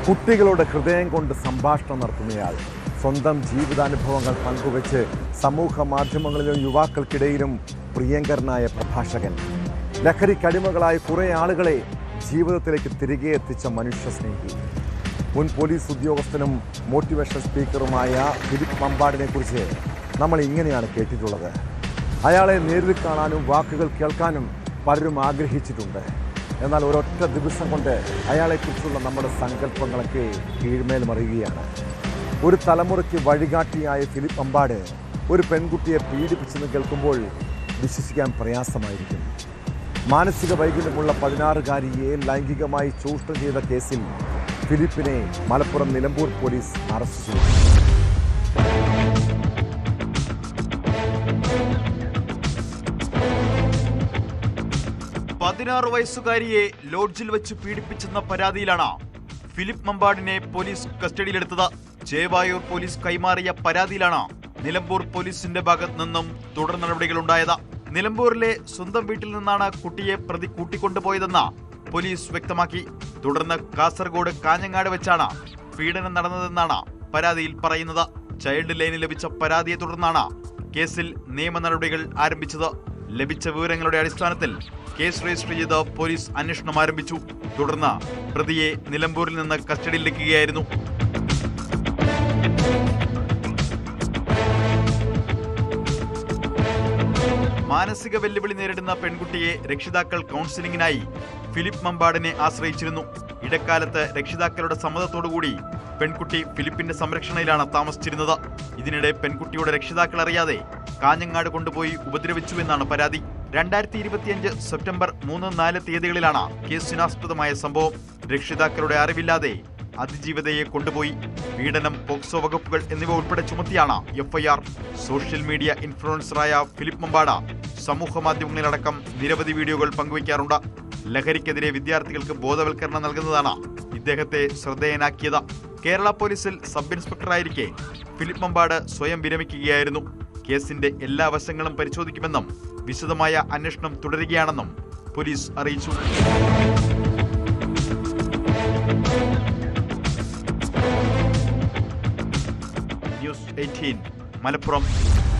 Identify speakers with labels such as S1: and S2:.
S1: കുട്ടികളുടെ ഹൃദയം കൊണ്ട് സംഭാഷണം നടത്തുന്നയാൾ, സ്വന്തം ജീവിതാനുഭവങ്ങൾ പങ്കുവെച്ച് സമൂഹ മാധ്യമങ്ങളിലും യുവാക്കൾക്കിടയിലും പ്രിയങ്കരനായ പ്രഭാഷകൻ, ലഹരിക്കടിമകളായ കുറേ ആളുകളെ ജീവിതത്തിലേക്ക് തിരികെ എത്തിച്ച മനുഷ്യസ്നേഹി, മുൻ പോലീസ് ഉദ്യോഗസ്ഥനും മോട്ടിവേഷൻ സ്പീക്കറുമായ ഫിലിപ്പ് മമ്പാടിനെ കുറിച്ച് നമ്മൾ ഇങ്ങനെയാണ് കേട്ടിട്ടുള്ളത്. അയാളെ നേരിൽ കാണാനും വാക്കുകൾ കേൾക്കാനും പലരും ആഗ്രഹിച്ചിട്ടുണ്ട്. എന്നാൽ ഒരൊറ്റ ദിവസം കൊണ്ട് അയാളെക്കുറിച്ചുള്ള നമ്മുടെ സങ്കല്പങ്ങളൊക്കെ കീഴ്മേൽ മറിയുകയാണ്. ഒരു തലമുറയ്ക്ക് വഴികാട്ടിയായ ഫിലിപ്പ് മമ്പാട് ഒരു പെൺകുട്ടിയെ പീഡിപ്പിച്ചെന്ന് കേൾക്കുമ്പോൾ വിശ്വസിക്കാൻ പ്രയാസമായിരിക്കും. മാനസിക വൈകല്യമുള്ള 16-കാരിയെ ലൈംഗികമായി ചൂഷണം ചെയ്ത കേസിൽ ഫിലിപ്പിനെ മലപ്പുറം നിലമ്പൂർ പോലീസ് അറസ്റ്റ് ചെയ്തു.
S2: വയസ്സുകാരിയെ ലോഡ്ജിൽ വെച്ച് പീഡിപ്പിച്ചെന്ന പരാതിയിലാണ് ഫിലിപ്പ് മമ്പാടിനെ പോലീസ് കസ്റ്റഡിയിലെടുത്തത്. ചേവായൂർ പോലീസ് കൈമാറിയ പരാതിയിലാണ് നിലമ്പൂർ പോലീസിന്റെ ഭാഗത്ത് നിന്നും തുടർ നടപടികളുണ്ടായത്. നിലമ്പൂരിലെ സ്വന്തം വീട്ടിൽ നിന്നാണ് കുട്ടിയെ പ്രതി കൂട്ടിക്കൊണ്ടുപോയതെന്ന് പോലീസ് വ്യക്തമാക്കി. തുടർന്ന് കാസർഗോഡ് കാഞ്ഞങ്ങാട് വെച്ചാണ് പീഡനം നടന്നതെന്നാണ് പരാതിയിൽ പറയുന്നത്. ചൈൽഡ് ലൈനിൽ ലഭിച്ച പരാതിയെ തുടർന്നാണ് കേസിൽ നിയമ നടപടികൾ ആരംഭിച്ചത്. ലഭിച്ച വിവരങ്ങളുടെ അടിസ്ഥാനത്തിൽ കേസ് രജിസ്റ്റർ ചെയ്ത് പോലീസ് അന്വേഷണം ആരംഭിച്ചു. തുടർന്ന് പ്രതിയെ നിലമ്പൂരിൽ നിന്ന് കസ്റ്റഡിയിലെടുക്കുകയായിരുന്നു. മാനസിക വെല്ലുവിളി നേരിടുന്ന പെൺകുട്ടിയെ രക്ഷിതാക്കൾ കൗൺസിലിംഗിനായി ഫിലിപ്പ് മമ്പാടിനെ ആശ്രയിച്ചിരുന്നു. ഇടക്കാലത്ത് രക്ഷിതാക്കളുടെ സമ്മതത്തോടുകൂടി പെൺകുട്ടി ഫിലിപ്പിന്റെ സംരക്ഷണയിലാണ് താമസിച്ചിരുന്നത്. ഇതിനിടെ പെൺകുട്ടിയുടെ രക്ഷിതാക്കൾ അറിയാതെ കാഞ്ഞങ്ങാട് കൊണ്ടുപോയി ഉപദ്രവിച്ചുവെന്നാണ് പരാതി. 2025 സെപ്റ്റംബർ 3-4 തീയതികളിലാണ് കേസിനാസ്പദമായ സംഭവം. രക്ഷിതാക്കളുടെ അറിവില്ലാതെ അതിജീവിതയെ കൊണ്ടുപോയി. പീഡനം, പോക്സോ വകുപ്പുകൾ എന്നിവ ഉൾപ്പെടെ ചുമത്തിയാണ് FIR. സോഷ്യൽ മീഡിയ ഇൻഫ്ലുവൻസറായ ഫിലിപ്പ് മമ്പാട് സമൂഹ മാധ്യമങ്ങളിലടക്കം നിരവധി വീഡിയോകൾ പങ്കുവയ്ക്കാറുണ്ട്. ലഹരിക്കെതിരെ വിദ്യാർത്ഥികൾക്ക് ബോധവൽക്കരണം നൽകുന്നതാണ് ഇദ്ദേഹത്തെ ശ്രദ്ധേയനാക്കിയത്. കേരള പോലീസിൽ സബ് ഇൻസ്പെക്ടറായിരിക്കെ ഫിലിപ്പ് മമ്പാട് സ്വയം വിരമിക്കുകയായിരുന്നു. കേസിന്റെ എല്ലാ വശങ്ങളും പരിശോധിക്കുമെന്നും വിശദമായ അന്വേഷണം തുടരുകയാണെന്നും പോലീസ് അറിയിച്ചു. ന്യൂസ് 18 മലപ്പുറം.